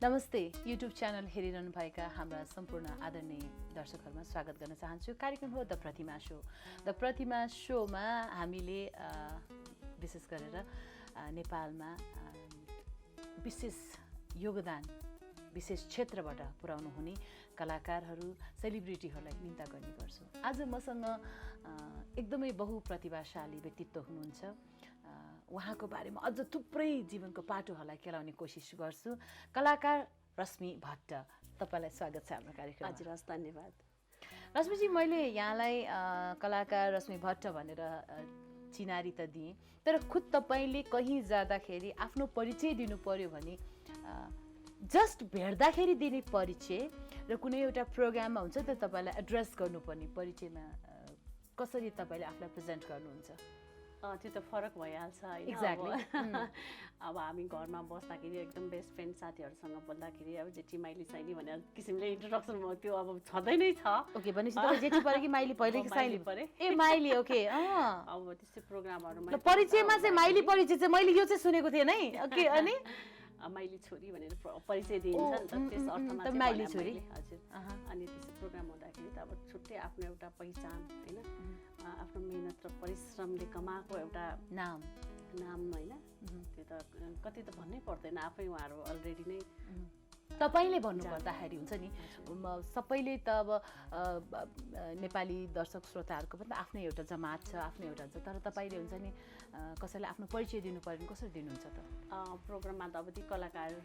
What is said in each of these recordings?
नमस्ते YouTube channel हेरिरहनु भएका हाम्रा सम्पूर्ण आदरणीय दर्शकहरुमा स्वागत गर्न चाहन्छु। कार्यक्रम हो द प्रतिमा शो। द प्रतिमा शोमा हामीले विशेष गरेर नेपालमा विशेष योगदान विशेष क्षेत्रबाट पुर्याउनु हुने कलाकारहरू सेलिब्रिटीहरूलाई निम्ता गर्ने गर्छौँ। आज मसँग एकदमै बहुप्रतिभाशाली व्यक्तित्व हुनुहुन्छ। उहाँको बारेमा अझ थुप्रै जीवनको पाटोहरूलाई केलाउने कोसिस गर्छु। कलाकार रश्मि भट्ट, तपाईलाई स्वागत छ हाम्रो कार्यक्रममा। हजुर, हस्, धन्यवाद। रश्मिजी, मैले यहाँलाई कलाकार रश्मि भट्ट भनेर चिनारी त दिएँ, तर खुद तपाईँले कहीँ जाँदाखेरि आफ्नो परिचय दिनु पर्यो भने जस्ट भेट्दाखेरि दिने परिचय र कुनै एउटा प्रोग्राममा हुन्छ त तपाईँलाई एड्रेस गर्नुपर्ने परिचयमा कसरी तपाईँले आफूलाई प्रेजेन्ट गर्नुहुन्छ? त्यो त फरक भइहाल्छ होइन। एक्ज्याक्टली। अब हामी घरमा बस्दाखेरि एकदम बेस्ट फ्रेन्ड साथीहरूसँग बोल्दाखेरि अब जेठी माइली साइली भनेर किसिमले इन्ट्रोडक्सन भयो, त्यो अब छँदै नै छ। ओके, भनेपछि तपाईँ जेठी परे कि माइली पहिले कि साइली परे? ए माइली, ओके। अब त्यस्तै प्रोग्रामहरूमा परिचयमा चाहिँ माइली परिचय चाहिँ मैले यो चाहिँ सुनेको थिएन है। ओके, अनि माइली छोरी भनेर परिचय दिइन्छ नि त, त्यस अर्थमा चाहिँ माइली छोरी। हजुर। अनि त्यस्तो प्रोग्राम हुँदाखेरि त अब छुट्टै आफ्नो एउटा पहिचान होइन, आफ्नो मेहनत र परिश्रमले कमाएको एउटा नाम होइन, त्यो त कति त भन्नै पर्दैन, आफै उहाँहरू अलरेडी नै तपाईँले भन्नुपर्दाखेरि हुन्छ नि। सबैले त अब नेपाली दर्शक श्रोताहरूको पनि आफ्नै एउटा जमात छ, आफ्नै एउटा हुन्छ, तर तपाईँले हुन्छ नि कसैलाई आफ्नो परिचय दिनु पर्यो भने कसरी दिनुहुन्छ त? प्रोग्राममा त अब ती कलाकार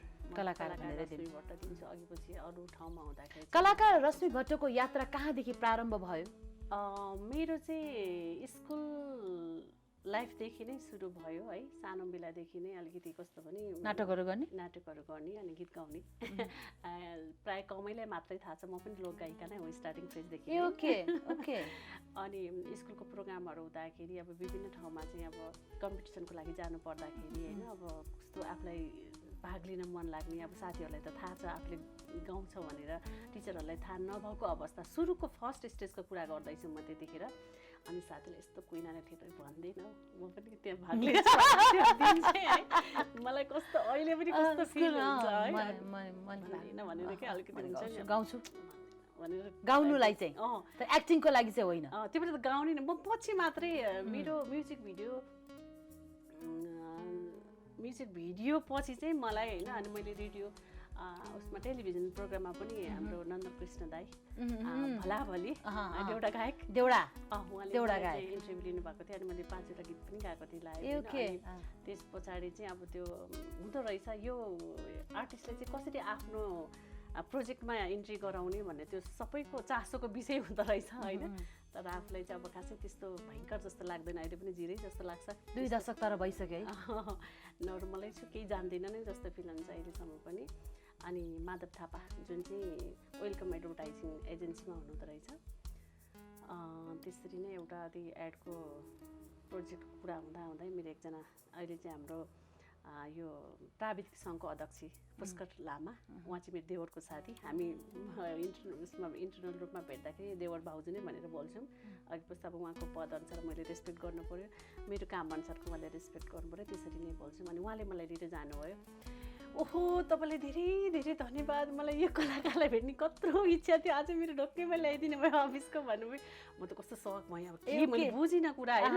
भनेर दिन्छु। अघि पछि अरू ठाउँमा हुँदाखेरि कलाकार रश्मि भट्टको यात्रा कहाँदेखि प्रारम्भ भयो? मेरो चाहिँ स्कुल लाइफदेखि नै सुरु भयो है। सानो बेलादेखि नै अलिकति कस्तो भने नाटकहरू गर्ने अनि गीत गाउने। प्राय कमैलाई मात्रै थाहा छ, म पनि लोकगायिका नै हो स्टार्टिङ फेजदेखि। Okay okay. अनि स्कुलको प्रोग्रामहरू हुँदाखेरि अब विभिन्न ठाउँमा चाहिँ अब कम्पिटिसनको लागि जानु पर्दाखेरि होइन, अब कस्तो आफूलाई भाग लिन मन लाग्ने, अब साथीहरूलाई त थाहा छ आफूले गाउँछ भनेर, टिचरहरूलाई थाहा नभएको अवस्था, सुरुको फर्स्ट स्टेजको कुरा गर्दैछु म त्यतिखेर। अनि साथीले यस्तो कुइनाले थिएटर भन्दैन, म पनि त्यहाँ भाग लिन्छु मलाई कस्तो अहिले पनि कस्तो फिल हुन्छ है भनेर के अलिकति हुन्छ गाउँछु भनेर गाउनुलाई चाहिँ एक्टिङको लागि चाहिँ होइन, त्यो पनि त गाउने न। म पछि मात्रै मेरो म्युजिक भिडियो पछि चाहिँ मलाई होइन, अनि मैले रेडियो उसमा टेलिभिजन प्रोग्राममा पनि हाम्रो नन्दकृष्ण दाई भलाभली देउडा गायक उहाँले इन्टरभ्यू लिनुभएको थियो, अनि मैले 5वटा गीत पनि गाएको थिएँ लाइभ। त्यस पछाडि चाहिँ अब त्यो हुँदो रहेछ यो आर्टिस्टले चाहिँ कसरी आफ्नो प्रोजेक्टमा इन्ट्री गराउने भन्ने त्यो सबैको चासोको विषय हुँदो रहेछ होइन। तर आफूलाई चाहिँ अब खासै त्यस्तो भयङ्कर जस्तो लाग्दैन, अहिले पनि जिरै जस्तो लाग्छ। 2 दशक तर भइसक्यो है। नर्मलै छु, केही जान्दिनँ नै जस्तो फिल हुन्छ अहिलेसम्म पनि। अनि माधव थापा जुन चाहिँ वेलकम एडभर्टाइजिङ एजेन्सीमा हुनुहुँदो रहेछ, त्यसरी नै एउटा त्यो एडको प्रोजेक्टको कुरा हुँदा मेरो एकजना अहिले चाहिँ हाम्रो यो प्राविधिक सङ्घको अध्यक्ष पुष्कर लामा, उहाँ चाहिँ मेरो देवरको साथी। हामी इन्टरनल रूपमा भेट्दाखेरि देवर भाउजू नै भनेर बोल्छौँ। अघि पछि अब उहाँको पद अनुसार मैले रेस्पेक्ट गर्नु पऱ्यो, मेरो काम अनुसारको उहाँले रेस्पेक्ट गर्नु पऱ्यो, त्यसरी नै बोल्छौँ। अनि उहाँले मलाई लिएर जानुभयो। ओहो, तपाईँलाई धेरै धेरै धन्यवाद, मलाई यो कलाकारलाई भेट्ने कत्रो इच्छा थियो, आज मेरो ढोक्कैमा ल्याइदिनु भयो अफिसको भन्नुभयो। म त कस्तो सक भएँ, अब के मैले बुझिनँ कुरा होइन,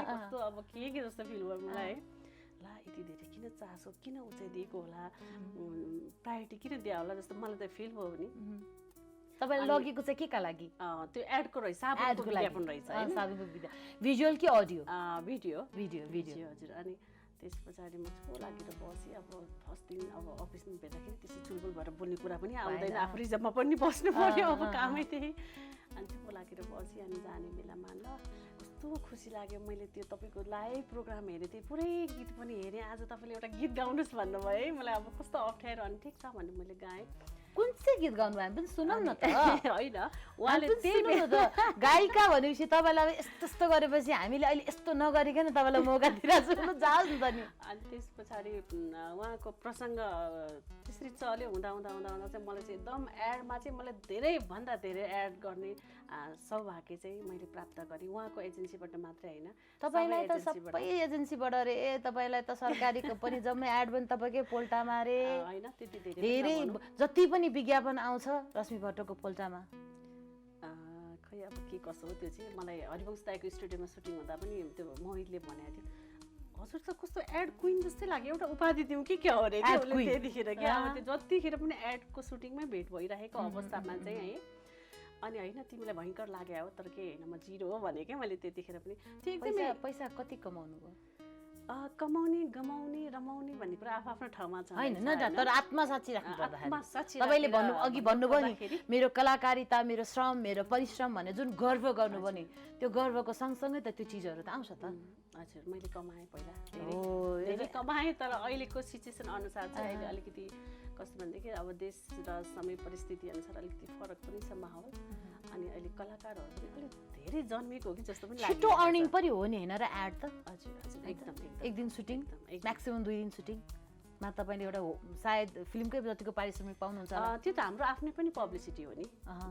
कस्तो अब के जस्तो फिल भयो मलाई है। ला यति धेरै किन चासो, किन उचाइ दिएको होला, प्रायोरिटी किन दियो होला जस्तो मलाई त फिल भयो नि। तपाईँले लगेको चाहिँ के का लागि? त्यो एडको रहेछ, साबुनको विज्ञापन रहेछ होइन, साबुनको भिजुअल कि अडियो? भिडियो हजुर। अनि त्यस पछाडि म चाहिँ लागेर बसेँ। अब फर्स्ट दिन अब अफिसमा भेट्दाखेरि त्यस्तो चुलबुल भएर बोल्ने कुरा पनि आउँदैन, आफू रिजर्भमा पनि बस्नु पऱ्यो, अब कामै त्यही। अनि त्यो लागेर बसेँ। अनि जाने बेलामा ल कस्तो खुसी लाग्यो, मैले त्यो तपाईँको लाइभ प्रोग्राम हेरेँ थिएँ, पुरै गीत पनि हेरेँ। आज तपाईँले एउटा गीत गाउनुहोस् भन्नुभयो है, मलाई अब कस्तो अप्ठ्यारो। अनि ठिक छ भनेर मैले गाएँ। कुन चाहिँ गीत गाउनुभयो हामी पनि सुनौँ न त होइन उहाँले सुन्नु न त गायिका भनेपछि तपाईँलाई यस्तो यस्तो गरेपछि हामीले अहिले यस्तो नगरिकन तपाईँलाई मौका दिइरहेको छु जाओस् नि त नि अनि त्यस पछाडि उहाँको प्रसङ्ग त्यसरी चल्यो हुँदा हुँदा हुँदा हुँदा चाहिँ मलाई चाहिँ एकदम एडमा चाहिँ मलाई धेरैभन्दा धेरै एड गर्ने सौभाग्य चाहिँ मैले प्राप्त गरेँ उहाँको एजेन्सीबाट मात्रै होइन तपाईँलाई त सबै एजेन्सीबाट रे तपाईँलाई त सरकारीको पनि जम्मै एड पनि तपाईँकै पोल्टामा रे होइन त्यति धेरै जति पनि विज्ञापन आउँछ रश्मि भट्टको पोल्टामा खै अब के कसो हो त्यो चाहिँ मलाई हरिवंश दाइको स्टुडियोमा सुटिङ हुँदा पनि त्यो मोहितले भनेको थियो हजुर त कस्तो एड क्विन जस्तै लाग्यो एउटा उपाधि दिउँ कि क्या हो अरे त्यतिखेर क्या अब त्यो जतिखेर पनि एडको सुटिङमै भेट भइरहेको अवस्थामा चाहिँ है अनि होइन तिमीलाई भयङ्कर लाग्यो हो तर के होइन म 0 हो भने क्या मैले त्यतिखेर पनि त्यो एकदमै पैसा कति कमाउनु भयो कमाउने गमाउने रमाउने भन्ने कुरा आफ्नो ठाउँमा छ हैन न तर आत्मा साच्ची राख्नु पर्दाखेरि तपाईले भन्नु अघि भन्नुभयो नि मेरो कलाकारिता मेरो श्रम मेरो परिश्रम भने जुन गर्व गर्नुभयो नि त्यो गर्वको सँगसँगै त त्यो चीजहरु त आउँछ त हजुर मैले कमाएँ पहिला धेरै कमाएँ तर अहिलेको सिचुएसन अनुसार चाहिँ अहिले अलिकति कस्तो भनेदेखि अब देश र समय परिस्थिति अनुसार अलिकति फरक पनि छ माहौल अनि अहिले कलाकारहरु पनि अलिक धेरै जन्मेको हो कि जस्तो पनि लाग्छ छिटो अर्निङ पनि हो नि हैन र एड त हजुर हजुर एकदम एक दिन सुटिङ म्याक्सिमम 2 दिन सुटिङ मा तपाईले एउटा सायद फिल्मकै जतिको पारिश्रमिक पाउनुहुन्छ त्यो त हाम्रो आफ्नै पनि पब्लिसिटी हो नि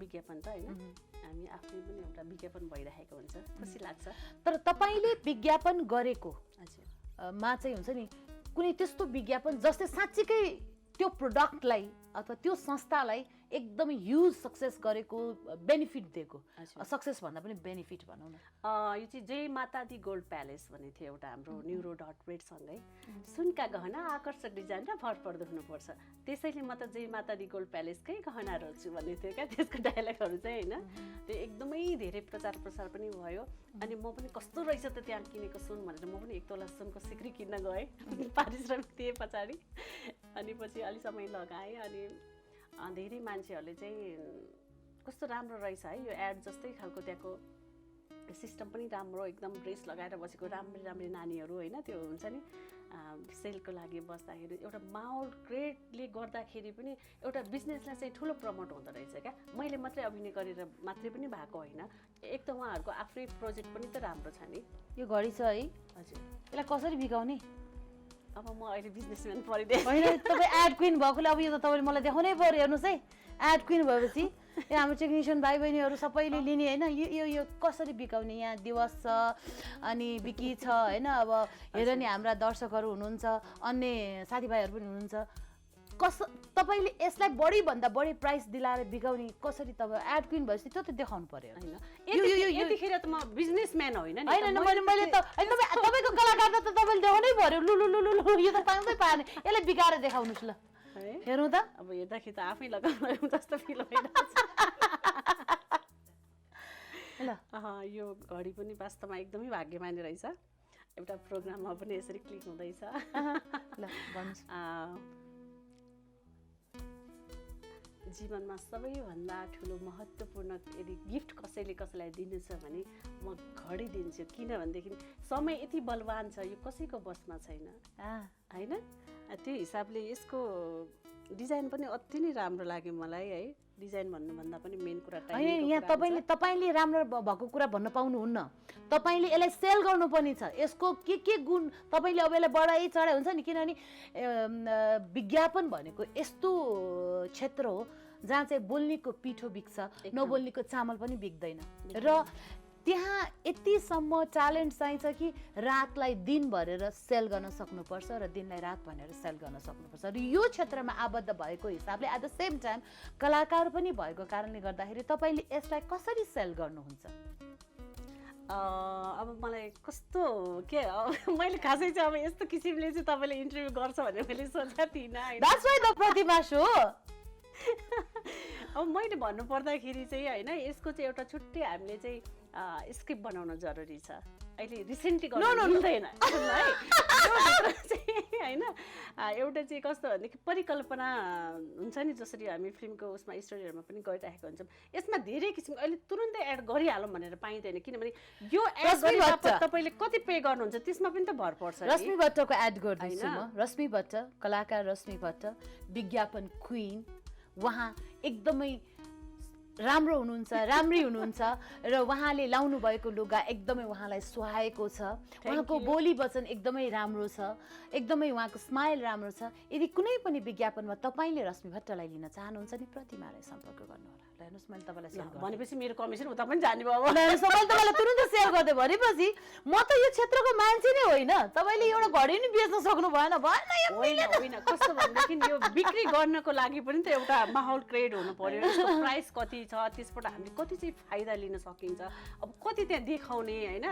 विज्ञापन त हैन हामी आफ्नै पनि एउटा विज्ञापन भइरहेको हुन्छ खुसी लाग्छ तर तपाईले विज्ञापन गरेको हजुर मा चाहिँ हुन्छ नि कुनै त्यस्तो विज्ञापन जसले साच्चीकै त्यो प्रोडक्टलाई अथवा त्यो संस्थालाई एकदमै ह्युज सक्सेस गरेको बेनिफिट दिएको सक्सेस भन्दा पनि बेनिफिट भनौँ न यो चाहिँ जय माता दी गोल्ड प्यालेस भन्ने थियो एउटा हाम्रो neuro.red सँगै सुनका गहना आकर्षक डिजाइन र भरपर्दो हुनुपर्छ त्यसैले म त जय माता दी गोल्ड प्यालेसकै गहना रोज्छु भन्ने थियो क्या त्यसको डायलगहरू चाहिँ हैन त्यो एकदमै धेरै प्रचार प्रसार पनि भयो अनि म पनि कस्तो रहेछ त त्यहाँ किनेको सुन भनेर म पनि 1 तोला सुनको सिक्री किन्न गएँ पारिश्रमिक दिए पछाडि अनि पछि अलि समय लगाएँ अनि धेरै मान्छेहरूले चाहिँ कस्तो राम्रो रहेछ है यो एड जस्तै खालको त्यहाँको सिस्टम पनि राम्रो एकदम ड्रेस लगाएर बसेको राम्री राम्री नानीहरू हैन त्यो हुन्छ नि सेलको लागि बस्दाखेरि एउटा माहौल क्रिएटले गर्दाखेरि पनि एउटा बिजनेसलाई चाहिँ ठुलो प्रमोट हुँदो रहेछ क्या मैले मात्रै अभिनय गरेर मात्रै पनि भएको होइन एक त उहाँहरूको आफ्नै प्रोजेक्ट पनि त राम्रो छ नि यो घडी छ है हजुर यसलाई कसरी बिगाउने अब म अहिले बिजनेसम्यान परिदिएँ होइन तपाईँ एड क्विन भएकोले अब यो त तपाईँले मलाई देखाउनै पर्यो हेर्नुहोस् है एड क्विन भएपछि यो हाम्रो टेक्निसियन भाइ बहिनीहरू सबैले लिने होइन यो कसरी बिकाउने यहाँ दिवस छ अनि बिकी छ होइन अब हेर नि हाम्रा दर्शकहरू हुनुहुन्छ अन्य साथीभाइहरू पनि हुनुहुन्छ तपाईले यसलाई बढीभन्दा बढी प्राइस दिलाएर बिकाउने कसरी तपाईँ एड क्विन भएपछि त्यो त देखाउनु पर्यो होइन यतिखेर त म बिजनेसम्यान होइन नि होइन मैले त तपाईँको कलाकार त तपाईँले देखाउनै पर्यो लु लु लु लु यो त पाउँदै पाएन यसलाई बिगाएर देखाउनुहोस् ल हेर्नु त अब हेर्दाखेरि त आफै लगाउनु जस्तो फिल भइरहेछ ल यो घडी पनि वास्तवमा एकदमै भाग्यमानी रहेछ एउटा प्रोग्राममा पनि यसरी क्लिक हुँदैछ ल भन्नुहोस् जीवनमा सबैभन्दा ठुलो महत्त्वपूर्ण यदि गिफ्ट कसैले कसैलाई दिनु छ भने म घडी दिन्छु किनभनेदेखि समय यति बलवान छ यो कसैको बसमा छैन हैन त्यो हिसाबले यसको डिजाइन पनि अति नै राम्रो लाग्यो मलाई है डिजाइन भन्नुभन्दा पनि मेन कुरा हैन यहाँ तपाईले राम्रो भएको कुरा भन्न पाउनुहुन्न तपाईले यसलाई सेल गर्नुपर्ने छ यसको के गुण तपाईले अब यसलाई बढाइ चढाइ हुन्छ नि किनभने विज्ञापन भनेको यस्तो क्षेत्र हो जहाँ चाहिँ बोल्नेको पिठो बिक्छ नबोल्नेको चामल पनि बिक्दैन र त्यहाँ यतिसम्म ट्यालेन्ट चाहिन्छ कि रातलाई दिन भरेर सेल गर्न सक्नुपर्छ र दिनलाई रात भनेर सेल गर्न सक्नुपर्छ र यो क्षेत्रमा आबद्ध भएको हिसाबले एट द सेम टाइम कलाकार पनि भएको कारणले गर्दाखेरि तपाईले यसलाई कसरी सेल गर्नुहुन्छ अब मलाई कस्तो के मैले खासै चाहिँ अब यस्तो किसिमले चाहिँ तपाईले इन्टरभ्यु गर्छ भनेर मैले सोचेको थिइनँ that's why the Pratima show अब मैले भन्नु पर्दाखेरि चाहिँ हैन यसको चाहिँ एउटा छुट्टै हामीले चाहिँ स्क्रिप्ट बनाउन जरुरी छ अहिले रिसेन्टली गर्नु मिल्दैन हैन एउटा चाहिँ कस्तो भनेदेखि परिकल्पना हुन्छ नि जसरी हामी फिल्मको उसमा स्टोरीहरुमा पनि गरिरहेको हुन्छौँ यसमा धेरै किसिमको अहिले तुरुन्तै एड गरिहालौँ भनेर पाइँदैन किनभने यो एड गरेपछि तपाईले कति पे गर्नुहुन्छ त्यसमा पनि त भर पर्छ रश्मि भट्टको एड गर्दैछु म रश्मि भट्ट कलाकार रश्मि भट्ट विज्ञापन क्वीन उहाँ एकदमै राम्रो हुनुहुन्छ, राम्री हुनुहुन्छ र उहाँले लाउनु भएको लुगा एकदमै उहाँलाई सुहाएको छ। उहाँको बोली वचन एकदमै राम्रो छ, एकदमै उहाँको स्माइल राम्रो छ। यदि कुनै पनि विज्ञापनमा तपाईँले रश्मि भट्टलाई लिन चाहनुहुन्छ नि प्रतिमालाई सम्पर्क गर्नुहोला। हेर्नुहोस् मैले तपाईँलाई सेयर गरेँ भनेपछि मेरो कमिसन उता पनि जाने भयो। सबैले तपाईँलाई तुरुन्तै सेयर गर्दै भनेपछि म त यो क्षेत्रको मान्छे नै होइन, तपाईँले एउटा घडी नि बेच्न सक्नु भएन होइन कस्तो भनेदेखि यो बिक्री गर्नको लागि पनि त एउटा माहौल क्रिएट हुनु पर्यो। यसको प्राइस कति छ, त्यसबाट हामीले कति चाहिँ फाइदा लिन सकिन्छ, अब कति त्यहाँ देखाउने होइन,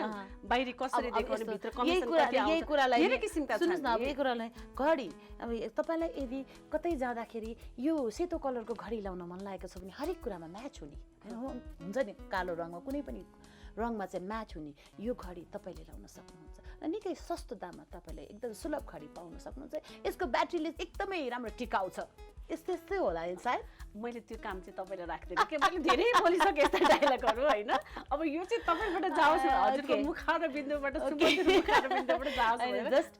बाहिर कसरी देखाउने, भित्र कमिसन कति आउँछ, यही कुरालाई धेरै किसिमका छन्। सुन्नुहोस् न, अब यही कुरालाई घडी अब तपाईँलाई यदि कतै जाँदाखेरि यो सेतो कलरको घडी लाउन मन लागेको छ भने हरेक कुरामा म्याच हुने हुन्छ नि, कालो रङमा कुनै पनि रङमा चाहिँ म्याच हुने यो घडी तपाईँले लाउन सक्नुहुन्छ र निकै सस्तो दाममा तपाईँले एकदम सुलभ घडी पाउन सक्नुहुन्छ। यसको ब्याट्रीले एकदमै राम्रो टिकाउ छ। यस्तै होला सायद। मैले त्यो काम चाहिँ तपाईँलाई राख्दिनँ कि मैले धेरै बोलिसकेँ यस्ता डायलगहरू होइन। अब यो चाहिँ तपाईँबाट जाओस्, हजुरको मुखार बिन्दुबाट जाओस्। जस्ट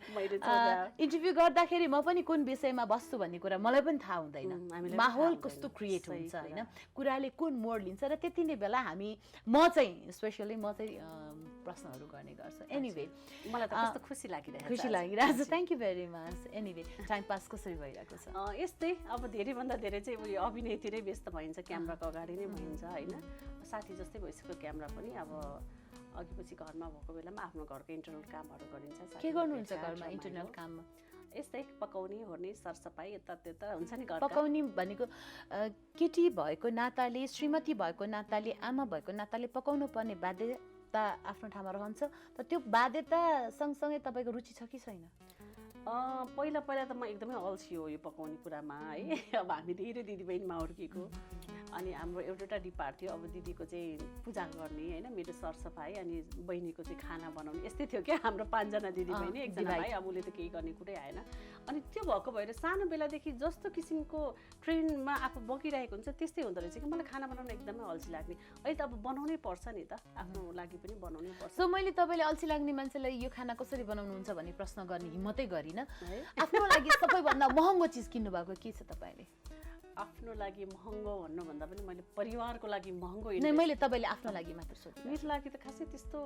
इन्टरभ्यू गर्दाखेरि म पनि कुन विषयमा बस्छु भन्ने कुरा मलाई पनि थाहा हुँदैन, माहौल कस्तो क्रिएट हुन्छ होइन, कुराले कुन मोड लिन्छ र त्यति नै बेला म चाहिँ स्पेसली प्रश्नहरू गर्ने गर्छु। एनिवे मलाई त कस्तो खुसी लागिरहेको छ। Thank you very much. Anyway time pass कसरी भइरहेको छ? यस्तै अब धेरैभन्दा धेरै चाहिँ उयो अभिनयतिरै व्यस्त भइन्छ, क्यामेराको अगाडि नै भइन्छ होइन। साथी जस्तै भइसक्यो क्यामेरा पनि। अब अघि पछि घरमा भएको बेलामा आफ्नो घरको इन्टरनल कामहरू गरिन्छ। के गर्नुहुन्छ घरमा इन्टरनल काममा? यस्तै पकाउने ओर्ने सरसफाइ यता हुन्छ नि। पकाउने भनेको केटी भएको नाताले, श्रीमती भएको नाताले, आमा भएको नाताले पकाउनु पर्ने बाध्यता आफ्नो ठाउँमा रहन्छ। तर त्यो बाध्यता सँगसँगै तपाईँको रुचि छ कि छैन? पहिला त म एकदमै अल्छी हो यो पकाउने कुरामा है। अब हामी धेरै दिदीबहिनीमा हुर्केको, अनि हाम्रो एउटा डिपार्ट थियो। अब दिदीको चाहिँ पूजा गर्ने होइन, मेरो सरसफाइ, अनि बहिनीको चाहिँ खाना बनाउने, यस्तै थियो क्या हाम्रो 5 जना दिदीबहिनी, एकजना भाइ। अब उसले त केही गर्ने कुरै आएन। अनि त्यो भएको भएर सानो बेलादेखि जस्तो किसिमको ट्रेनमा आफू बगिरहेको हुन्छ त्यस्तै हुँदो रहेछ कि मलाई खाना बनाउन एकदमै अल्छी लाग्ने। अहिले त अब बनाउनै पर्छ नि त, आफ्नो लागि पनि बनाउनै पर्छ। सो मैले तपाईँले अल्छी लाग्ने मान्छेलाई यो खाना कसरी बनाउनुहुन्छ भन्ने प्रश्न गर्ने हिम्मतै गरिनँ। आफ्नो लागि सबैभन्दा महँगो चिज किन्नु भएको के छ तपाईँले? आफ्नो लागि महँगो भन्नुभन्दा पनि मैले परिवारको लागि महँगो नै, मैले तपाईँले आफ्नो लागि मात्र सोधेँ। मेरो लागि त खासै त्यस्तो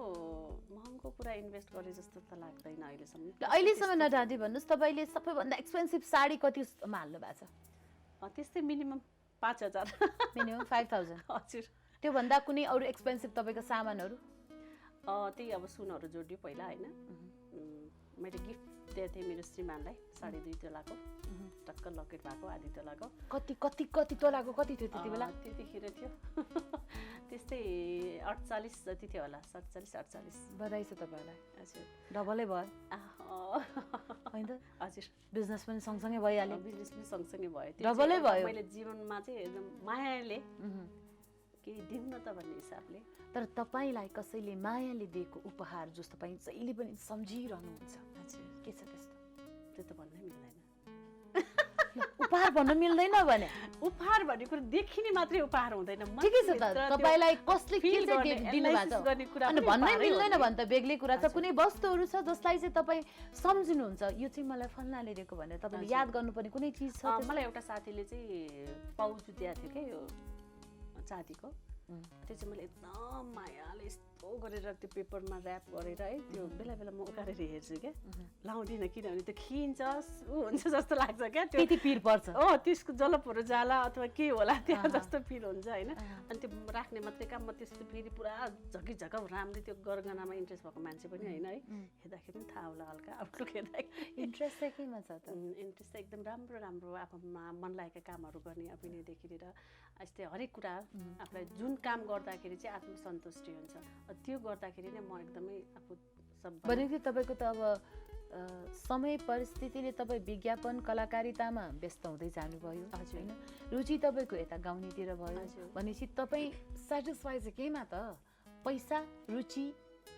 महँगो कुरा इन्भेस्ट गरे जस्तो त लाग्दैन अहिलेसम्म। अहिलेसम्म नडाँडी भन्नुहोस्, तपाईँले सबैभन्दा एक्सपेन्सिभ साडी कतिमा हाल्नु भएको छ? त्यस्तै मिनिमम 5,000। मिनिमम 5,000? हजुर। त्योभन्दा कुनै अरू एक्सपेन्सिभ तपाईँको सामानहरू? त्यही अब सुनहरू जोडियो पहिला होइन। मैले गिफ्ट दिएको थिएँ मेरो श्रीमानलाई 2.5 तोलाको, टक्क लकेट भएको, आधी तोलाको। कति तोलाको कति थियो त्यति बेला? त्यतिखेर थियो त्यस्तै 48 जति थियो होला, 47-48। बधाई छ तपाईँलाई। हजुर, डबलै भयो होइन त? हजुर, बिजनेस पनि सँगसँगै भइहाल्यो। बिजनेस पनि सँगसँगै भयो, डबलै भयो। मैले जीवनमा चाहिँ एकदम मायाले केही दिउँ न त भन्ने हिसाबले। तर तपाईँलाई कसैले मायाले दिएको उपहार जस तपाईँ जहिले पनि सम्झिरहनुहुन्छ, हजुर, के छ त्यस्तो? त्यो त भन्नै मिल्दैन। उपहार भन्न मिल्दैन भने? उपहार भन्ने कुरा देखिने मात्रै उपहार हुँदैन। ठिकै छ त, तपाईँलाई कसले के चाहिँ दिनुभएको छ अनि भन्नै मिल्दैन भने त बेग्लै कुरा छ। कुनै वस्तुहरू छ जसलाई चाहिँ तपाईँ सम्झिनुहुन्छ, यो चाहिँ मलाई फल्नाले दिएको भनेर तपाईँले याद गर्नुपर्ने कुनै चिज छ? मलाई एउटा साथीले चाहिँ पाउजु दिएको थियो क्या, यो चाँदीको। त्यो चाहिँ मैले एकदम मायाले यस्तो गरेर त्यो पेपरमा ऱ्याप गरेर है, त्यो बेला बेला म उकालेर हेर्छु क्या, लाउँदिनँ किनभने त्यो खिन्छ हुन्छ जस्तो लाग्छ क्या। त्यो त्यति पिर पर्छ। त्यसको जलपहरू जाला अथवा के होला त्यहाँ जस्तो फिल हुन्छ होइन। अनि त्यो राख्ने मात्रै काम, म त्यस्तो फेरि पुरा झकिझक राम्ररी त्यो गरगहनामा इन्ट्रेस्ट भएको मान्छे पनि होइन है। हेर्दाखेरि पनि थाहा होला हल्का आउटलुक हेर्दाखेरि। इन्ट्रेस्ट चाहिँ केमा छ त? इन्ट्रेस्ट चाहिँ एकदम राम्रो राम्रो आफूमा मन लागेका कामहरू गर्ने, अभिनयदेखि लिएर यस्तै हरेक कुरा आफूलाई जुन काम गर्दाखेरि चाहिँ आत्मसन्तुष्टि हुन्छ, त्यो गर्दाखेरि नै म एकदमै आफू सब। भनेपछि तपाईँको त अब समय परिस्थितिले तपाईँ विज्ञापन कलाकारितामा व्यस्त हुँदै जानुभयो होइन, रुचि तपाईँको यता गाउनेतिर भयो भनेपछि तपाईँ सेटिस्फाई चाहिँ केमा त? पैसा, रुचि,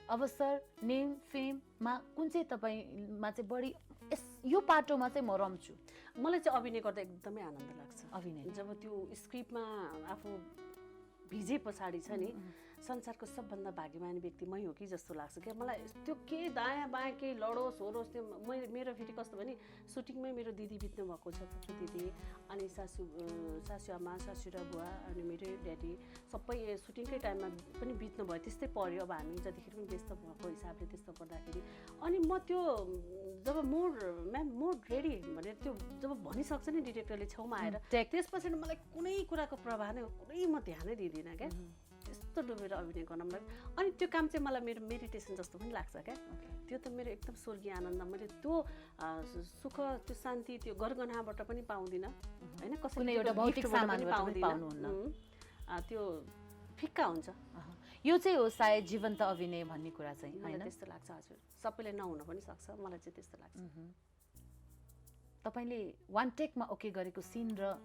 अवसर, नेम, फेममा कुन चाहिँ तपाईँमा चाहिँ बढी यो पाटोमा चाहिँ म रम्छु? मलाई चाहिँ अभिनय गर्दा एकदमै आनन्द लाग्छ। अभिनय जब त्यो स्क्रिप्टमा आफू भिजे पछाडि छ नि, संसारको सबभन्दा भाग्यमानी व्यक्ति मै हो कि जस्तो लाग्छ क्या मलाई। त्यो के दायाँ बायाँ केही लडोस् होरोस् त्यो मेरो फेरि कस्तो भने सुटिङमै मेरो दिदी बित्नु भएको छ, पुत्र दिदी, अनि सासुआमा, सासुरा बुवा, अनि मेरो ड्याडी सबै सुटिङकै टाइममा पनि बित्नु भयो। त्यस्तै पऱ्यो। अब हामी जतिखेर पनि व्यस्त भएको हिसाबले त्यस्तो पर्दाखेरि अनि म त्यो जब मोड रेडी भनेर त्यो जब भनिसक्छ नि डिरेक्टरले छेउमा आएर, त्यसपछि मलाई कुनै कुराको प्रभाव नै कुनै म ध्यानै दिँदिनँ क्या। त्यस्तो डुबेर अभिनय गर्न मलाई अनि त्यो काम चाहिँ मलाई मेरो मेडिटेसन जस्तो पनि लाग्छ क्या। त्यो त मेरो एकदम स्वर्गीय आनन्द। मैले त्यो सुख, त्यो शान्ति त्यो गरगहनाबाट पनि पाउँदिनँ होइन, कसैले एउटा भौतिक सामानबाट पनि पाउनुहुन्न। त्यो फिक्का हुन्छ। यो चाहिँ हो सायद जीवन्त अभिनय भन्ने कुरा चाहिँ होइन, त्यस्तो लाग्छ। हजुर, सबैले नहुन पनि सक्छ, मलाई चाहिँ त्यस्तो लाग्छ। तपाईँले वान टेकमा ओके गरेको सिन र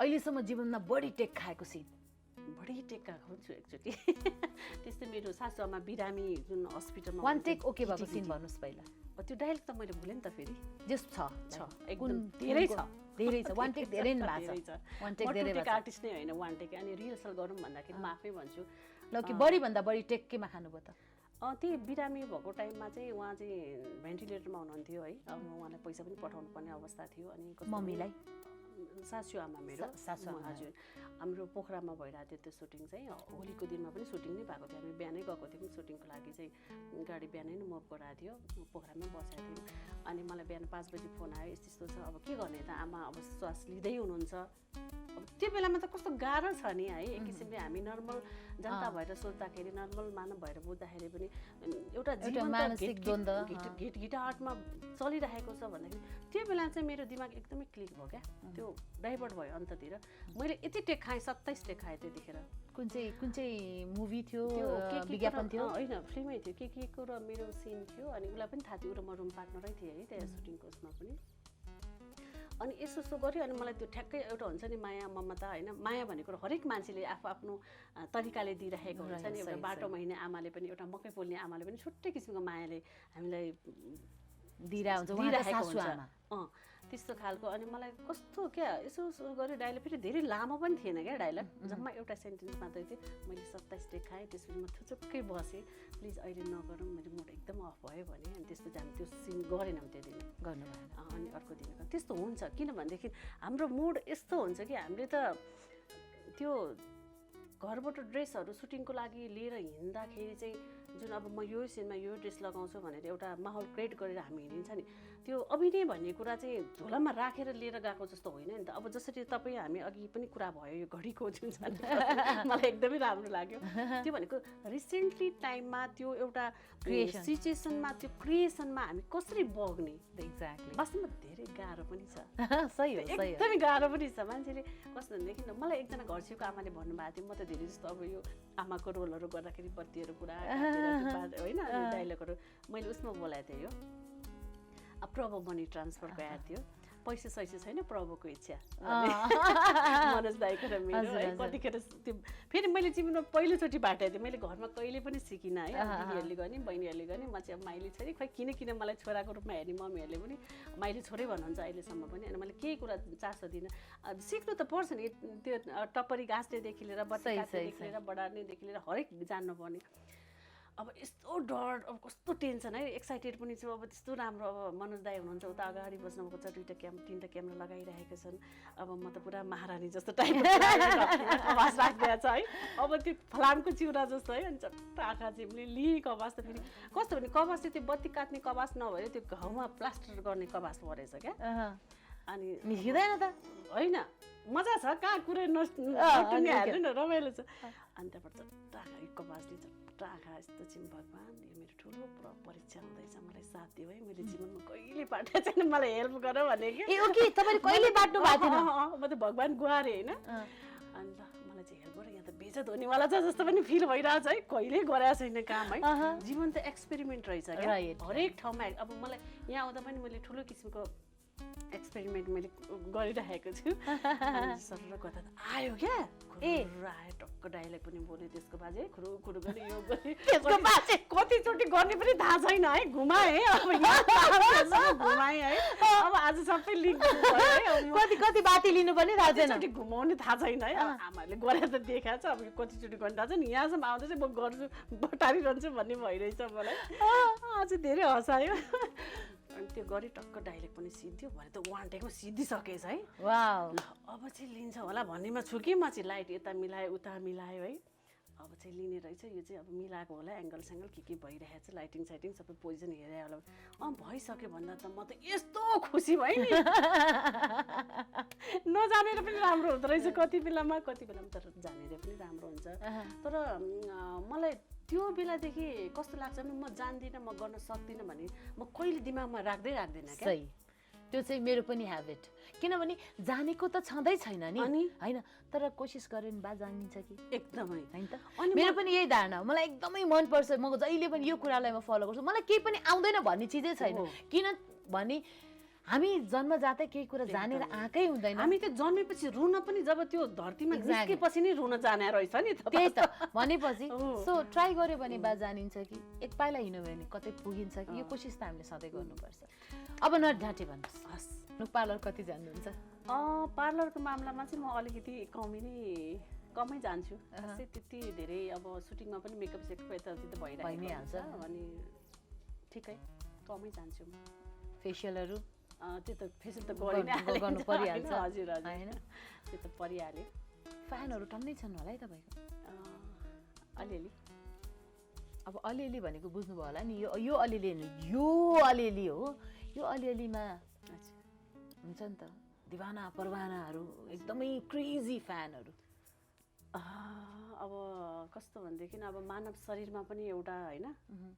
अहिलेसम्म जीवनमा बढी टेक खाएको सिन? बढी टेक खाएको पनि छु एकचोटि। त्यस्तै मेरो सासुआमा बिरामी जुन हस्पिटलमा वान टेक ओके भएको सिन भन्नुहोस् पहिला। त्यो डाइलेक्ट त मैले भुलेँ नि त फेरि। जस छ एकदम धेरै छ, धेरै छ। वान टेक धेरै नै भएको छ। वान टेक धेरै भएको छ। आर्टिस्ट नै होइन वान टेक। अनि रिहर्सल गरौँ भन्दाखेरि म आफै भन्छु ल कि बढी भन्दा बढी टेक केमा खानुभयो त? त्यही बिरामी भएको टाइममा चाहिँ उहाँ चाहिँ भेन्टिलेटरमा हुनुहुन्थ्यो है। अब उहाँलाई पैसा पनि पठाउनु पर्ने अवस्था थियो। अनि मम्मीलाई सासुआमा मेरो हजुर हाम्रो पोखरामा भइरहेको थियो त्यो सुटिङ चाहिँ। होलीको दिनमा पनि सुटिङ नै भएको थियो। हामी बिहानै गएको थियौँ सुटिङको लागि चाहिँ, गाडी बिहानै नै मुभ गराएको थियो, पोखरामै बसेको थियौँ। अनि मलाई बिहान 5 बजी फोन आयो, यस्तो यस्तो छ, अब के गर्ने त, आमा अब श्वास लिँदै हुनुहुन्छ। अब त्यो बेलामा त कस्तो गाह्रो छ नि है। एक किसिमले हामी नर्मल जनता भएर सोच्दाखेरि, नर्मल मानव भएर बुझ्दाखेरि पनि एउटा घिटाहाटमा चलिरहेको छ भन्दाखेरि त्यो बेला चाहिँ मेरो दिमाग एकदमै क्लिक भयो क्या। त्यो डाइभर्ट भयो अन्ततिर। मैले यति टेक खाएँ, 27 टेक खाएँ त्यतिखेर। कुन चाहिँ मुभी थियो, विज्ञापन थियो? होइन, फिल्मै थियो। के को र मेरो सिन थियो। अनि उसलाई पनि थाहा थियो, ऊ र म रुम पार्टनरै थिएँ है त्यहाँ सुटिङको उसमा पनि। अनि यसो गऱ्यो। अनि मलाई त्यो ठ्याक्कै एउटा हुन्छ नि माया ममता होइन। माया भनेको हरेक मान्छेले आफ्नो तरिकाले दिइरहेको हुन्छ नि। एउटा बाटोमा हिँड्ने आमाले पनि, एउटा मकै पोल्ने आमाले पनि छुट्टै किसिमको मायाले हामीलाई दिइरहेको हुन्छ। त्यस्तो खालको। अनि मलाई कस्तो क्या यसो गऱ्यो। डाइलग फेरि धेरै लामो पनि थिएन क्या डाइलग, जम्मा एउटा सेन्टेन्स मात्रै थियो। मैले 27 टेक खाएँ। त्यसपछि म थुचुक्कै बसेँ, प्लिज अहिले नगरौँ, मेरो मुड एकदम अफ भयो भने। अनि त्यसपछि हामी त्यो सिन गरेनौँ त्यो दिन, गर्नु भएन। अनि अर्को दिन त्यस्तो हुन्छ। किनभनेदेखि हाम्रो मुड यस्तो हुन्छ कि हामीले त त्यो घरबाट ड्रेसहरू सुटिङको लागि लिएर हिँड्दाखेरि चाहिँ जुन अब म यो सिनमा यो ड्रेस लगाउँछु भनेर एउटा माहौल क्रिएट गरेर हामी हिँडिन्छ नि, त्यो अभिनय भन्ने कुरा चाहिँ झोलामा राखेर लिएर गएको जस्तो होइन नि त। अब जसरी तपाईँ हामी अघि पनि कुरा भयो यो घडीको जुन छ मलाई एकदमै राम्रो लाग्यो। त्यो भनेको रिसेन्टली टाइममा त्यो एउटा सिचुएसनमा, त्यो क्रिएसनमा हामी कसरी बग्ने, एक्ज्याक्टली वास्तवमा धेरै गाह्रो पनि छ। सही हो, एकदमै गाह्रो पनि छ। मान्छेले कस्तो भनेदेखि मलाई एकजना घर छेउको आमाले भन्नुभएको थियो, म त धेरै जस्तो अब यो आमाको रोलहरू गर्दाखेरि बत्तीहरू पुरा होइन डाइलगहरू मैले उसमा बोलाएको थिएँ। यो प्रभु मनी ट्रान्सफरको एड थियो। पैसा सैसा छैन, प्रभुको इच्छा, मनोज दाइको र मेरो है। कतिखेर त्यो फेरि मैले जीवनमा पहिलोचोटि बाटाएको थिएँ। मैले घरमा कहिले पनि सिकिनँ है। दिदीहरूले गर्ने, बहिनीहरूले गर्ने, म चाहिँ अब माइली छोरी, खोइ किन मलाई छोराको रूपमा हेर्ने मम्मीहरूले पनि माइली छोरै भन्नुहुन्छ अहिलेसम्म पनि। अनि मैले केही कुरा चासो दिनँ। सिक्नु त पर्छ नि, त्यो टप्परी गाँच्नेदेखि लिएर बत्ती काट्नेदेखि लिएर बढार्नेदेखि लिएर हरेक जान्नुपर्ने। अब यस्तो डर, अब कस्तो टेन्सन है, एक्साइटेड पनि छु। अब त्यस्तो राम्रो अब मनोज दाइ हुनुहुन्छ, उता अगाडि बस्नुभएको छ, 3टा क्यामेरा लगाइरहेको छन्। अब म त पुरा महारानी जस्तो टाइपको आवाज राखिदिएको छ है। अब त्यो फलामको चिउरा जस्तो है। अनि चट्ट आँखा चिम्ले लिक आवाज त फेरि कस्तो भने कबास चाहिँ त्यो बत्ती काट्ने कबास नभएर त्यो घाउमा प्लास्टर गर्ने कबास परेछ क्या। अनि निस्किँदैन त होइन, मजा छ, कहाँ कुरै नहाल्नु न, रमाइलो छ। अनि त्यहाँबाट चट्ट आँखा कबासले चट्ट आँखा यस्तो चाहिँ भगवान् यो मेरो ठुलो परीक्षा हुँदैछ, मलाई साथ दियो है, मैले जीवनमा कहिले बाटो छैन, मलाई हेल्प गर भने कि तपाईँले कहिले बाट्नु भएको थिएन? म त भगवान् गुहारेँ होइन। अनि ल मलाई चाहिँ हेल्प गर, यहाँ त बेइज्जत हुनेवाला छ जस्तो पनि फिल भइरहेछ है। कहिले गरेको छैन काम है। जीवन त एक्सपेरिमेन्ट रहेछ क्या, हरेक ठाउँमा। अब मलाई यहाँ आउँदा पनि मैले ठुलो किसिमको एक्सपेरिमेन्ट मैले गरिरहेको छु सर कता आयो क्या आयो टक्क डाइलेक्ट पनि बोल्यो त्यसको बाजे खुरु खुरु गरी यो गरी त्यसको बाजे कतिचोटि गर्ने पनि थाहा छैन है घुमाएँ अब घुमाएँ है अब आज सबै लिङ्क कति कति बाटी लिनु पनि थाहा छैन कतिचोटि घुमाउने थाहा छैन है आमाहरूले गरेर त देखाएको छ अब कतिचोटि गर्ने थाहा छैन यहाँसम्म आउँदैछ म गर्छु बटारिरहन्छु भन्ने भइरहेछ मलाई आज धेरै हँसायो अनि त्यो गरी टक्क डाइलेक्ट पनि सिद्धियो भने त वान टेकमा सिद्धिसकेछ है वाउ अब चाहिँ लिन्छ होला भन्नेमा छु कि म चाहिँ लाइट यता मिलायो उता मिलायो है अब चाहिँ लिने रहेछ यो चाहिँ अब मिलाएको होला एङ्गल सेङ्गल के भइरहेको छ लाइटिङ साइटिङ सबै पोजिसन हेरेँ होला भइसक्यो भन्दा त म त यस्तो खुसी भएँ नि नजानेर पनि राम्रो हुँदो रहेछ कति बेलामा तर जानेर पनि राम्रो हुन्छ तर मलाई त्यो बेलादेखि कस्तो लाग्छ भने म जान्दिनँ म गर्न सक्दिनँ भने म कहिले दिमागमा राख्दैन क्या सही त्यो चाहिँ मेरो पनि हेबिट किनभने जानेको त छँदै छैन नि हैन तर कोसिस गरे नि बा जानिन्छ कि एकदमै हैन त अनि मेरो पनि यही धारणा हो मलाई एकदमै मन पर्छ म जहिले पनि यो कुरालाई म फलो गर्छु मलाई केही पनि आउँदैन भन्ने चिजै छैन किनभने हामी जन्मजातै केही कुरा जानेर आएकै हुँदैन हामी त जन्मेपछि रुन पनि जब त्यो धरतीमा निस्केपछि नै रुन जाने रहेछ नि त्यही त भनेपछि सो ट्राई गर्यो भने बा जानिन्छ कि एक पाइला हिँड्यो भने कतै पुगिन्छ कि यो कोसिस त हामीले सधैँ गर्नुपर्छ अब नढाँटे भन्नुहोस् नुक पार्लर कति जान्नुहुन्छ पार्लरको मामलामा चाहिँ म अलिकति कमै जान्छु त्यति धेरै अब सुटिङमा पनि मेकअप सेकअप यताउति त भइहाल्छ अनि ठिकै कमै जान्छु म फेसियलहरू त्यो त फेसियल त गर्नु परिहाल्छ हजुर हैन त्यो त परिहाल्यो फ्यानहरू टन्नै छन् होला है तपाईको अलिअलि अब अलिअलि भनेको बुझ्नुभयो होला नि यो अलिअलि यो अलिअलि हो यो अलिअलिमा हुन्छ नि त दिवाना परवानाहरू एकदमै क्रेजी फ्यानहरू अब कस्तो भनेदेखि अब मानव शरीरमा पनि एउटा हैन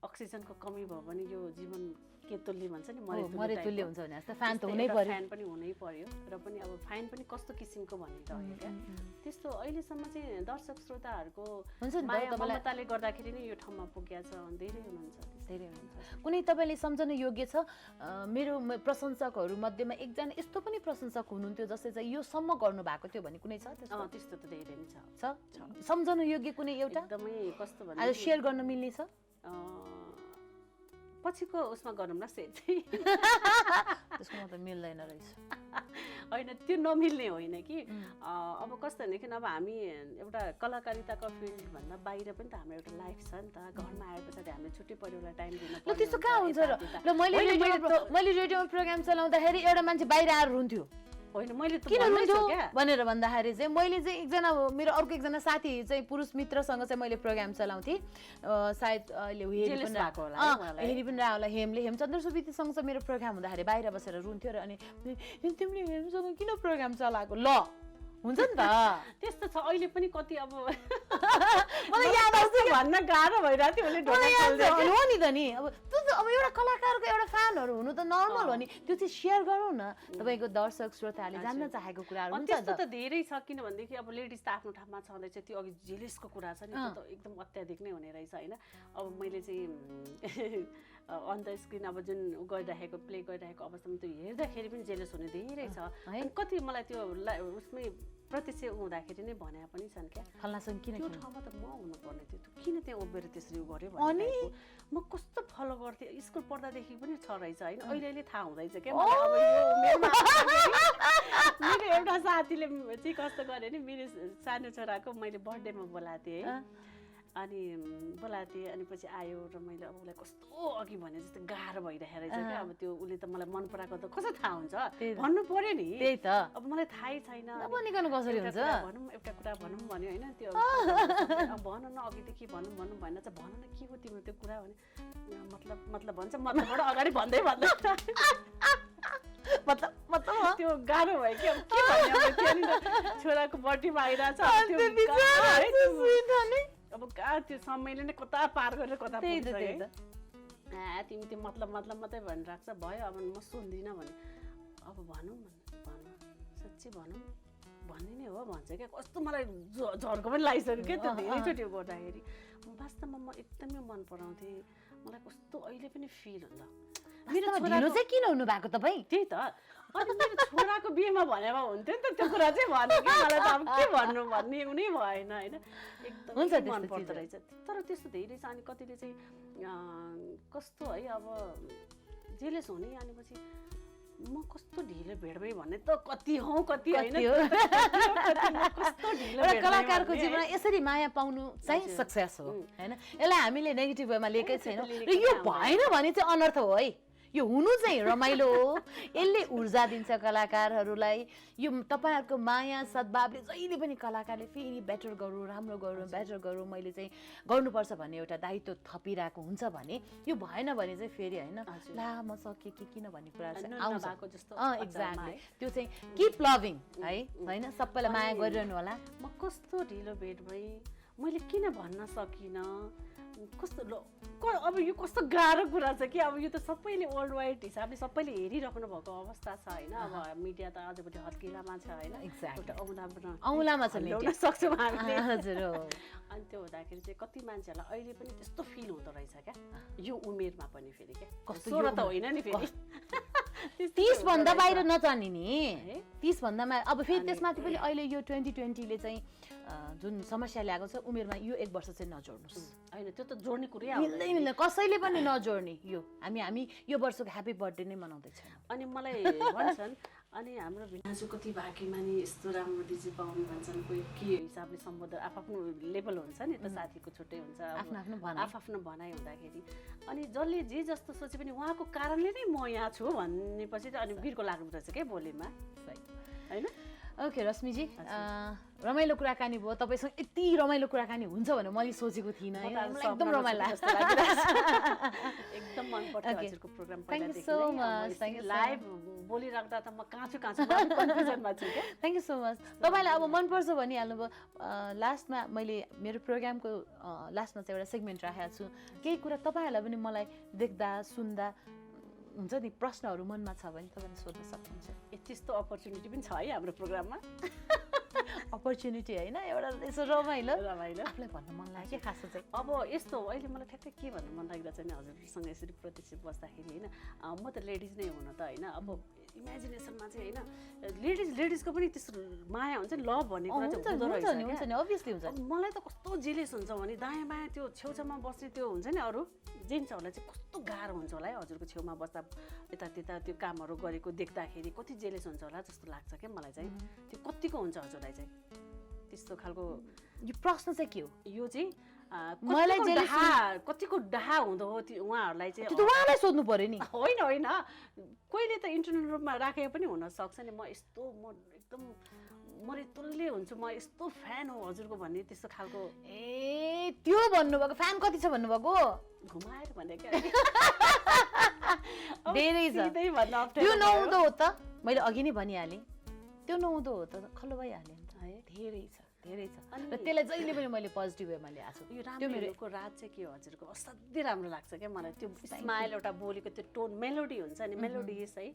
अक्सिजनको कमी भयो भने यो जीवन केतुल्य भन्छ नि मरेतुल्य हुन्छ भने जस्तो फ्यान त हुनै पर्यो फ्यान पनि हुनै पर्यो र पनि अब फ्यान पनि कस्तो किसिमको भन्ने रह्यो क्या त्यस्तो अहिलेसम्म चाहिँ दर्शक श्रोताहरूको माया ममताले गर्दाखेरि नै यो ठाउँमा पुगेको छ धेरै हुनुहुन्छ कुनै तपाईँले सम्झन योग्य छ मेरो प्रशंसकहरू मध्येमा एकजना यस्तो पनि प्रशंसक हुनुहुन्थ्यो जसले चाहिँ यो सम्म गर्नु भएको थियो भने कुनै छ त्यस्तो त धेरै नै छ सम्झन योग्य कुनै एउटा एकदमै कस्तो भन्नु आज सेयर गर्न मिल्ने छ पछिको उसमा गरौँ न सेयर चाहिँ त्यसमा त मिल्दैन रहेछ होइन त्यो नमिल्ने होइन कि अब कस्तो भनेदेखि अब हामी एउटा कलाकारिताको फिल्डभन्दा बाहिर पनि त हाम्रो एउटा लाइफ छ नि त घरमा आए पछाडि हामीले छुट्टी परिवारलाई टाइम दिनु ल त्यस्तो कहाँ हुन्छ र मैले रेडियोमा प्रोग्राम चलाउँदाखेरि एउटा मान्छे बाहिर आएर रुन्थ्यो होइन मैले त किन रुन्थ्यो भनेर भन्दाखेरि चाहिँ मैले चाहिँ एकजना मेरो अर्को एकजना साथी चाहिँ पुरुष मित्रसँग चाहिँ मैले प्रोग्राम चलाउँथेँ सायद अहिले हेरी पनि होला हेमचन्द्र सुवेदीसँग चाहिँ मेरो प्रोग्राम हुँदाखेरि बाहिर बसेर रुन्थ्यो र अनि तिमीले हेमसँग किन प्रोग्राम चलाएको ल हुन्छ नि त त्यस्तो छ अहिले पनि कति अब मलाई याद आउँछ भन्न गाह्रो भइरहेको थियो हो नि त नि अब एउटा कलाकारको एउटा फ्यानहरू हुनु त नर्मल हो नि त्यो चाहिँ सेयर गरौँ न तपाईँको दर्शक श्रोताहरूले जान्न चाहेको कुराहरू हुन्छ त्यस्तो त धेरै छ किनभनेदेखि अब लेडिज त आफ्नो ठाउँमा छँदैछ त्यो अघि जेलेसको कुरा छ नि त्यो त एकदम अत्याधिक नै हुने रहेछ होइन अब मैले चाहिँ अन द स्क्रिन अब जुन गरिरहेको प्ले गरिरहेको अवस्थामा त्यो हेर्दाखेरि पनि जेलस हुने धेरै छ अनि कति मलाई त्यो उसमै प्रत्यक्ष हुँदाखेरि नै भने पनि छन् क्या फल्नासँग किन त्यो ठाउँमा त म हुनुपर्ने थियो किन त्यहाँ उभिएर त्यसरी गर्यो भने म कस्तो फलो गर्थेँ स्कुल पढ्दादेखि पनि छ रहेछ होइन अहिले थाहा हुँदैछ क्या मेरो एउटा साथीले चाहिँ कस्तो गर्यो नि मेरो सानो छोराको मैले बर्थडेमा बोलाएको थिएँ है अनि बोलाएको थिएँ अनि पछि आयो र मैले अब उसलाई कस्तो अघि भने जस्तो गाह्रो भइरहेको रहेछ क्या अब त्यो उसले त मलाई मन पराएको त कसरी थाहा हुन्छ भन्नु पर्यो नि त्यही त अब मलाई थाहै छैन नभनिकन कसरी हुन्छ भनौँ एउटा कुरा भनौँ भन्यो होइन त्यो भन न अघिदेखि भनौँ भएन चाहिँ भन न के हो तिम्रो त्यो कुरा भने मतलब भन्छ मतलबबाट अगाडि भन्दै त्यो गाह्रो भयो कि अब के भन्ने छोराको बर्थडेमा आइरहेछ अब कहाँ त्यो समयले नै कता पार गरेर कता पुग्छ तिमी त्यो मतलब मात्रै भनिराख्छ भयो अब म सुन्दिनँ भने अब भनौँ साँच्ची भनौँ भन्ने नै हो भन्छ क्या कस्तो मलाई झर्को पनि लागिसक्यो क्या त्यो धेरैचोटि गर्दाखेरि वास्तवमा म एकदमै मन पराउँथेँ मलाई कस्तो अहिले पनि फिल हुन्छ मेरो ढिलो चाहिँ किन हुनु भएको तपाईँ? त्यही त अनि मेरो छोराको बिहेमा भनेमा हुन्थ्यो नि त त्यो कुरा चाहिँ भने कि मलाई त अब के भन्नु भन्ने हुनै भएन होइन एकदमै मन पर्दो रहेछ तर त्यस्तो धेरै छ अनि कतिले चाहिँ कस्तो है अब जेलेस हुने भनेपछि म कस्तो ढिलो भेट्बै भन्ने त कति हौ कति होइन कस्तो ढिलो कलाकारको जीवनमा यसरी माया पाउनु चाहिँ सक्सेस हो होइन यसलाई हामीले नेगेटिभ वेमा लिएकै छैनौँ र यो भएन भने चाहिँ अनर्थ हो है यो हुनु चाहिँ रमाइलो हो यसले ऊर्जा दिन्छ कलाकारहरूलाई यो तपाईँहरूको माया सद्भावले जहिले पनि कलाकारले फेरि बेटर गरौँ राम्रो गरौँ बेटर गरौँ मैले चाहिँ गर्नुपर्छ भन्ने एउटा दायित्व थपिरहेको हुन्छ भने यो भएन भने चाहिँ फेरि होइन ला म सकेँ कि किन भन्ने कुरा चाहिँ आउँछ एक्ज्याक्टली त्यो चाहिँ किप लभिङ है होइन सबैलाई माया गरिरहनु होला म कस्तो ढिलो भेट भएँ मैले किन भन्न सकिनँ कस्तो अब यो कस्तो गाह्रो कुरा छ कि अब यो त सबैले वर्ल्ड वाइड हिसाबले सबैले हेरिराख्नु भएको अवस्था छ होइन अब मिडिया त आजभोलि हत्केलामा छ होइन एउटा औँलामा छ ल्याउन सक्छौँ हामीले हजुर अनि त्यो हुँदाखेरि चाहिँ कति मान्छेहरूलाई अहिले पनि त्यस्तो फिल हुँदो रहेछ क्या यो उमेरमा पनि फेरि क्या कस्तो त होइन नि फेरि 30 भन्दा बाहिर नजाने नि 30 भन्दामा अब फेरि त्यसमाथि पनि अहिले यो 2020ले चाहिँ जुन समस्या ल्याएको छ उमेरमा यो 1 वर्ष चाहिँ नजोड्नुहोस् होइन त्यो त जोड्ने कुरै मिल्दैन कसैले पनि नजोड्ने यो हामी यो वर्षको ह्याप्पी बर्थडे नै मनाउँदैछौँ अनि मलाई भन्छन् अनि हाम्रो भिनाजु कति भाग्यमानी यस्तो राम्रो दिदी पाउनु भन्छन् कोही के हिसाबले सम्बोधन आफ्नो लेभल हुन्छ नि त साथीको छुट्टै हुन्छ आफ्नो भनाइ हुँदाखेरि अनि जसले जे जस्तो सोचे पनि उहाँको कारणले नै म यहाँ छु भनेपछि चाहिँ अनि वीरको लाग्नु रहेछ क्या बोलीमा होइन ओके रश्मिजी रमाइलो कुराकानी भयो तपाईँसँग यति रमाइलो कुराकानी हुन्छ भनेर मैले सोचेको थिइनँ एकदम रमाइलो एकदम मन पर्छ हजुरको प्रोग्राम पहिलादेखि लाइभ बोलिराख्दा त म काँचो कन्फ्युजनमा छु क्या थ्याङ्क यू सो मच तपाईँलाई अब मनपर्छ भनिहाल्नुभयो लास्टमा मैले मेरो प्रोग्रामको लास्टमा चाहिँ एउटा सेगमेन्ट राखेको छु केही कुरा तपाईँहरूलाई पनि मलाई देख्दा सुन्दा हुन्छ नि प्रश्नहरू मनमा छ भने तपाईँले सोध्न सक्नुहुन्छ त्यस्तो अपर्च्युनिटी पनि छ है हाम्रो प्रोग्राममा अपर्च्युनिटी होइन एउटा यसो रमाइलो आफूलाई भन्न मन लाग्यो खासमा चाहिँ अब यस्तो अहिले मलाई ठ्याक्कै के भन्नु मन लागिरहेको छ नि हजुरसँग यसरी प्रत्यक्ष बस्दाखेरि होइन म त लेडिज नै हुन त होइन अब इमेजिनेसनमा चाहिँ होइन लेडिजको पनि त्यस्तो माया हुन्छ नि लभ भन्ने कुरा चाहिँ हुन्छ नि अभियसली हुन्छ मलाई त कस्तो जेलेस हुन्छ भने दायाँ बायाँ त्यो छेउछाउमा बस्ने त्यो हुन्छ नि अरू जेन्ट्सहरूलाई चाहिँ कस्तो गाह्रो हुन्छ होला है हजुरको छेउमा बस्दा यतात्यता त्यो कामहरू गरेको देख्दाखेरि कति जेलेस हुन्छ होला जस्तो लाग्छ क्या मलाई चाहिँ त्यो कतिको हुन्छ हजुरलाई चाहिँ त्यस्तो खालको यो प्रश्न चाहिँ के हो यो चाहिँ मलाई कतिको डाहा हुँदो हो त्यो उहाँहरूलाई चाहिँ उहाँलाई सोध्नु पर्यो नि होइन कोहीले त इन्टरनल रूपमा राखेको पनि हुनसक्छ नि म एकदम मरितुल्य हुन्छु म यस्तो फ्यान हो हजुरको भन्ने त्यस्तो खालको त्यो भन्नुभएको फ्यान कति छ भन्नुभएको घुमाएर भनेको धेरै छ त्यो नहुँदो हो त मैले अघि नै भनिहालेँ त्यो नहुँदो हो त खल्लो भइहाल्यो नि त है धेरै छ र त्यसलाई जहिले पनि मैले पोजिटिभ वेमा ल्याएको छु यो राम्रोको राज चाहिँ के हो हजुरको असाध्यै राम्रो लाग्छ क्या मलाई त्यो स्माइल एउटा बोलीको त्यो टोन मेलोडी हुन्छ नि मेलोडियस है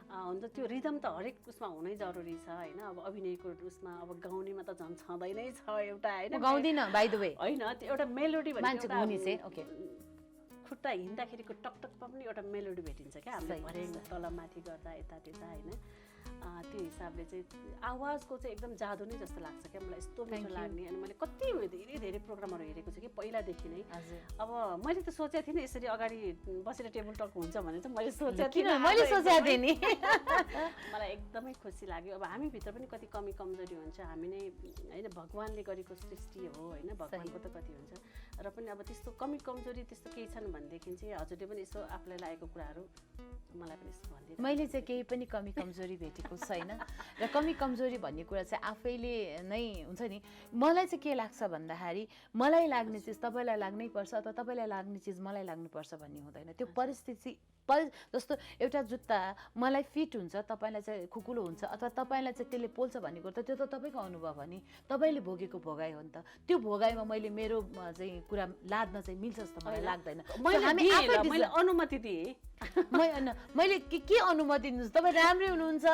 हुन्छ त्यो रिदम त हरेक उसमा हुनै जरुरी छ होइन अब अभिनयको उसमा अब गाउनेमा त झन् छँदै नै छ एउटा होइन गाउँदिनँ बाइ द वे होइन त्यो एउटा मेलोडी भनेको खुट्टा हिँड्दाखेरिको टकटकमा पनि एउटा मेलोडी भेटिन्छ क्या हामीले भर्याङ तल माथि गर्दा यता त्यता होइन त्यो हिसाबले चाहिँ आवाजको चाहिँ एकदम जादु नै जस्तो लाग्छ क्या मलाई यस्तो मिठो लाग्ने अनि मैले कति धेरै प्रोग्रामहरू हेरेको छु कि पहिलादेखि नै अब मैले त सोचेको थिइनँ यसरी अगाडि बसेर टेबल टक हुन्छ भने चाहिँ मैले सोचेको थिइनँ नि मलाई एकदमै खुसी लाग्यो अब हामीभित्र पनि कति कमी कमजोरी हुन्छ हामी नै होइन भगवान्ले गरेको सृष्टि हो होइन भगवान्को त कति हुन्छ र पनि अब त्यस्तो कमी कमजोरी त्यस्तो केही छन् भनेदेखि चाहिँ हजुरले पनि यसो आफूलाई लागेको कुराहरू मलाई पनि यस्तो भनिदिनु मैले चाहिँ केही पनि कमी कमजोरी भेटेको छैन र कमी कमजोरी भन्ने कुरा चाहिँ आफैले नै हुन्छ नि मलाई चाहिँ के लाग्छ भन्दाखेरि मलाई लाग्ने चिज तपाईँलाई लाग्नै पर्छ अथवा तपाईँलाई लाग्ने चिज मलाई लाग्नुपर्छ भन्ने हुँदैन त्यो परिस्थिति जस्तो एउटा जुत्ता मलाई फिट हुन्छ तपाईँलाई चाहिँ खुकुलो हुन्छ अथवा तपाईँलाई चाहिँ त्यसले पोल्छ भन्ने कुरा त त्यो त तपाईँको अनुभव हो नि तपाईँले भोगेको भोगाइ हो नि त त्यो भोगाइमा मैले मेरो चाहिँ कुरा लाद्न चाहिँ मिल्छ जस्तो मलाई लाग्दैन मैले अनुमति दिएँ मैले के अनुमति दिनुहोस् तपाईँ राम्रै हुनुहुन्छ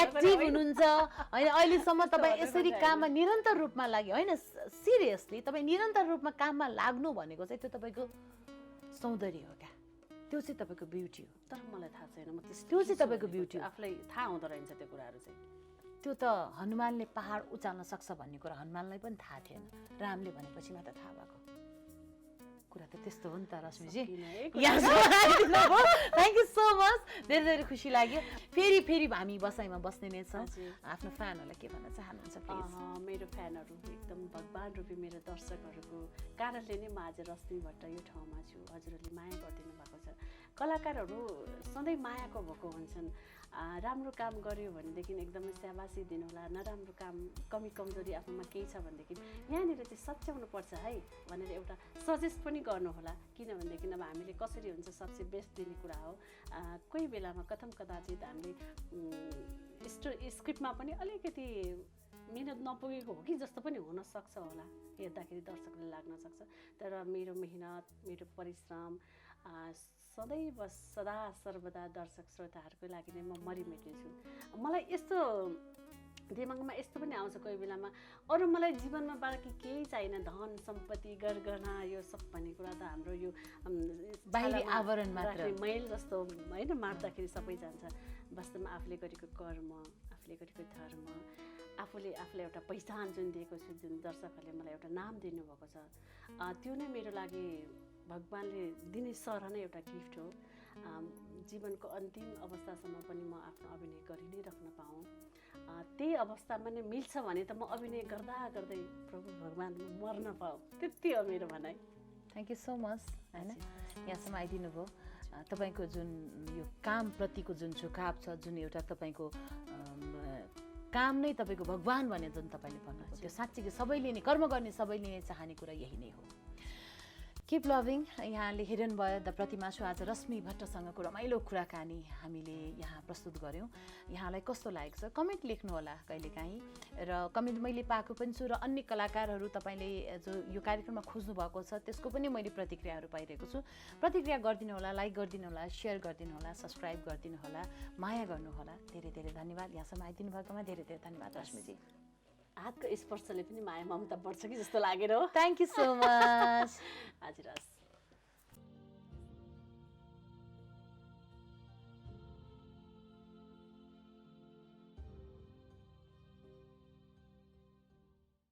एक्टिभ हुनुहुन्छ होइन अहिलेसम्म तपाईँ यसरी काममा निरन्तर रूपमा लाग्यो होइन सिरियसली तपाईँ निरन्तर रूपमा काममा लाग्नु भनेको चाहिँ त्यो तपाईँको सौन्दर्य हो क्या त्यो चाहिँ तपाईँको ब्युटी हो। तर मलाई थाहा छैन म त्यो चाहिँ तपाईँको ब्युटी हो। आफूलाई थाहा हुँदो रहेछ त्यो कुराहरू चाहिँ। त्यो त हनुमानले पहाड उचाल्न सक्छ भन्ने कुरा हनुमानलाई पनि थाहा थिएन, रामले भनेपछि मात्र थाहा भएको कुरा त त्यस्तो हो नि त Rashmiji. Thank you so much, धेरै धेरै खुसी लाग्यो। फेरि हामी बसाइमा बस्ने नै छौँ। आफ्नो फ्यानहरूलाई के भन्न चाहनुहुन्छ प्लिज? मेरो फ्यानहरू एकदम भगवान रूपी मेरो दर्शकहरूको कारणले नै म आज रश्मि भट्ट यो ठाउँमा छु। हजुरहरूले माया गरिदिनु भएको छ। कलाकारहरू सधैँ मायाको भएको हुन्छन्। राम्रो काम गर्यो भनेदेखि एकदमै स्याबासी दिनुहोला, नराम्रो काम कमी कमजोरी आफूमा केही छ भनेदेखि यहाँनिर चाहिँ सच्याउनुपर्छ है भनेर एउटा सजेस्ट पनि गर्नुहोला। किनभनेदेखि अब हामीले कसरी हुन्छ सबसे बेस्ट दिने कुरा हो। कोही बेलामा कथम कदाचित हामीले स्क्रिप्टमा पनि अलिकति मिहिनेत नपुगेको हो कि जस्तो पनि हुनसक्छ होला, हेर्दाखेरि दर्शकले लाग्न सक्छ। तर मेरो मेहनत, मेरो परिश्रम सदैव सदा सर्वदा दर्शक श्रोताहरूकै लागि नै म मरिमेट्नेछु। मलाई यस्तो दिमागमा यस्तो पनि आउँछ कोही बेलामा, अरू मलाई जीवनमा बाँकी केही चाहिएन, धन सम्पत्ति गरगहना यो सब भन्ने कुरा त हाम्रो यो बाहिरी आवरण मात्र, मैल जस्तो होइन, मार्दाखेरि सबै जान्छ। वास्तवमा आफूले गरेको कर्म, आफूले गरेको धर्म, आफूले आफूलाई एउटा पहिचान जुन दिएको छु, जुन दर्शकहरूले मलाई एउटा नाम दिनुभएको छ, त्यो नै मेरो लागि भगवानले दिने सर नै एउटा गिफ्ट हो। जीवनको अन्तिम अवस्थासम्म पनि म आफ्नो अभिनय गरि नै राख्न पाऊँ, त्यही अवस्थामा नै मिल्छ भने त म अभिनय गर्दा गर्दै प्रभु भगवान मर्न पाऊँ, त्यति हो मेरो भनाइ। थ्याङ्क यू सो मच होइन, यहाँसम्म आइदिनु भयो। तपाईँको जुन यो कामप्रतिको जुन झुकाव छ, जुन एउटा तपाईँको काम नै तपाईँको भगवान भने जुन तपाईँले भन्नुभयो, त्यो साँच्चै सबैले नै कर्म गर्ने सबैले नै चाहने कुरा यही नै हो। Keep loving. यहाँले हेर्नुभयो द प्रतिमा सो। आज रश्मि भट्टसँगको रमाइलो कुराकानी हामीले यहाँ प्रस्तुत गऱ्यौँ। यहाँलाई कस्तो लागेको छ कमेन्ट लेख्नुहोला कहिलेकाहीँ, र कमेन्ट मैले पाएको पनि छु, र अन्य कलाकारहरू तपाईँले जो यो कार्यक्रममा खोज्नु भएको छ त्यसको पनि मैले प्रतिक्रियाहरू पाइरहेको छु। प्रतिक्रिया गरिदिनु होला, लाइक गरिदिनु होला, सेयर गरिदिनु होला, सब्सक्राइब गरिदिनु होला, माया गर्नुहोला। धेरै धेरै धन्यवाद। यहाँसम्म आइदिनु भएकोमा धेरै धेरै धन्यवाद रश्मिजी। हातको स्पर्शले पनि माया ममता बढ्छ कि जस्तो लागेर हो। Thank you so much. हजुर हस्।